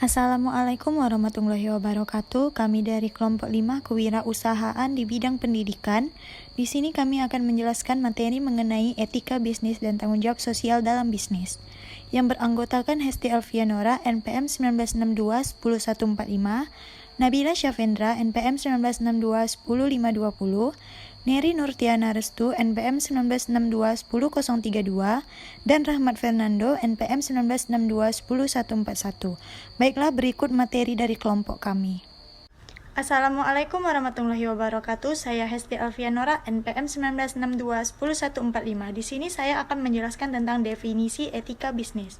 Assalamualaikum warahmatullahi wabarakatuh. Kami dari kelompok 5 kewirausahaan di bidang pendidikan. Di sini kami akan menjelaskan materi mengenai etika bisnis dan tanggung jawab sosial dalam bisnis. Yang beranggotakan Hesti Alfianora NPM 1962 10145, Nabila Syafendra NPM 1962 10520, Neri Nurtiana Restu NPM 1962 10032, dan Rahmat Fernando NPM 1962 10141. Baiklah, berikut materi dari kelompok kami. Assalamualaikum warahmatullahi wabarakatuh. Saya Hesti Alfianora NPM 1962 10145. Di sini saya akan menjelaskan tentang definisi etika bisnis.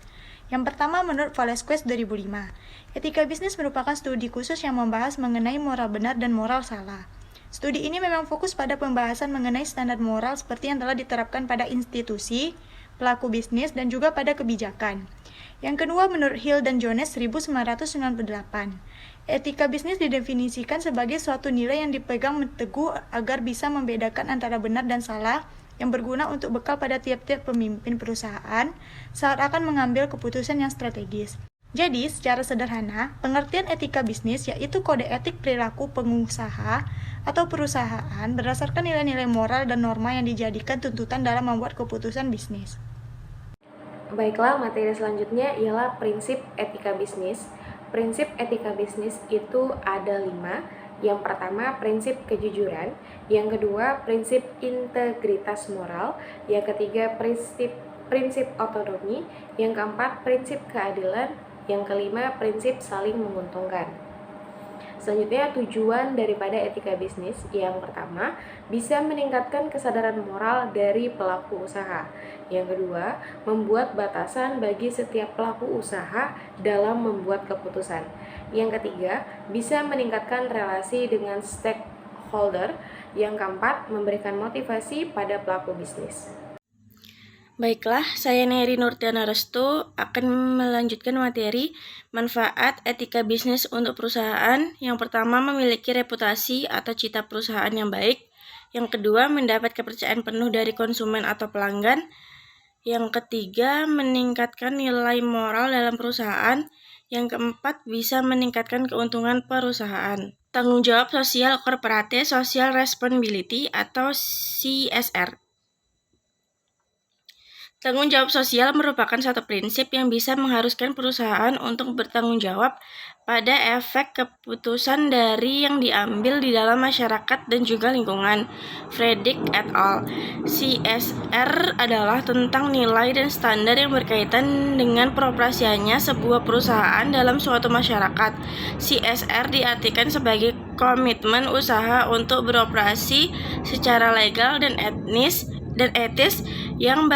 Yang pertama, menurut Valesquez 2005, etika bisnis merupakan studi khusus yang membahas mengenai moral benar dan moral salah. Studi ini memang fokus pada pembahasan mengenai standar moral seperti yang telah diterapkan pada institusi, pelaku bisnis, dan juga pada kebijakan. Yang kedua, menurut Hill dan Jones 1998, etika bisnis didefinisikan sebagai suatu nilai yang dipegang teguh agar bisa membedakan antara benar dan salah yang berguna untuk bekal pada tiap-tiap pemimpin perusahaan saat akan mengambil keputusan yang strategis. Jadi, secara sederhana, pengertian etika bisnis yaitu kode etik perilaku pengusaha atau perusahaan berdasarkan nilai-nilai moral dan norma yang dijadikan tuntutan dalam membuat keputusan bisnis. Baiklah, materi selanjutnya ialah prinsip etika bisnis. Prinsip etika bisnis itu ada 5. Yang pertama, prinsip kejujuran. Yang kedua, prinsip integritas moral. Yang ketiga, prinsip otonomi. Yang keempat, prinsip keadilan. Yang kelima, prinsip saling menguntungkan. Selanjutnya, tujuan daripada etika bisnis. Yang pertama, bisa meningkatkan kesadaran moral dari pelaku usaha. Yang kedua, membuat batasan bagi setiap pelaku usaha dalam membuat keputusan. Yang ketiga, bisa meningkatkan relasi dengan stakeholder. Yang keempat, memberikan motivasi pada pelaku bisnis. Baiklah, saya Neri Nurtiana Restu akan melanjutkan materi manfaat etika bisnis untuk perusahaan. Yang pertama, memiliki reputasi atau citra perusahaan yang baik. Yang kedua, mendapat kepercayaan penuh dari konsumen atau pelanggan. Yang ketiga, meningkatkan nilai moral dalam perusahaan. Yang keempat, bisa meningkatkan keuntungan perusahaan. Tanggung jawab sosial korporate, social responsibility atau CSR. Tanggung jawab sosial merupakan satu prinsip yang bisa mengharuskan perusahaan untuk bertanggung jawab pada efek keputusan dari yang diambil di dalam masyarakat dan juga lingkungan. Fredrik et al. CSR adalah tentang nilai dan standar yang berkaitan dengan peroperasiannya sebuah perusahaan dalam suatu masyarakat. CSR diartikan sebagai komitmen usaha untuk beroperasi secara legal dan etis yang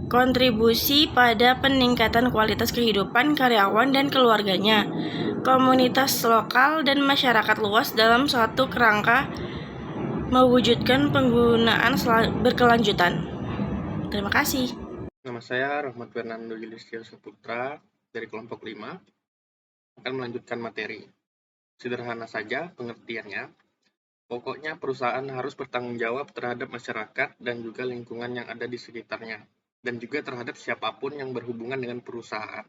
kontribusi pada peningkatan kualitas kehidupan karyawan dan keluarganya, komunitas lokal, dan masyarakat luas dalam suatu kerangka mewujudkan penggunaan berkelanjutan. Terima kasih. Nama saya Rahmat Fernando Yulistio Saputra dari kelompok 5 akan melanjutkan materi. Sederhana saja pengertiannya. Pokoknya perusahaan harus bertanggung jawab terhadap masyarakat dan juga lingkungan yang ada di sekitarnya, dan juga terhadap siapapun yang berhubungan dengan perusahaan.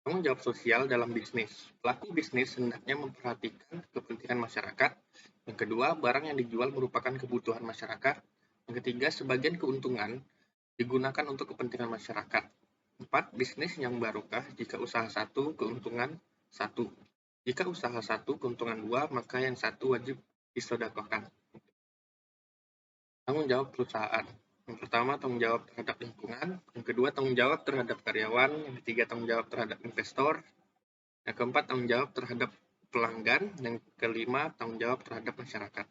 Tanggung jawab sosial dalam bisnis. Pelaku bisnis hendaknya memperhatikan kepentingan masyarakat. Yang kedua, barang yang dijual merupakan kebutuhan masyarakat. Yang ketiga, sebagian keuntungan digunakan untuk kepentingan masyarakat. 4. Bisnis yang barokah jika usaha 1, keuntungan 1. Jika usaha 1, keuntungan 2, maka yang 1 wajib disedekahkan. Tanggung jawab perusahaan. Yang pertama, tanggung jawab terhadap lingkungan. Yang kedua, tanggung jawab terhadap karyawan. Yang ketiga, tanggung jawab terhadap investor. Yang keempat, tanggung jawab terhadap pelanggan. Yang kelima, tanggung jawab terhadap masyarakat.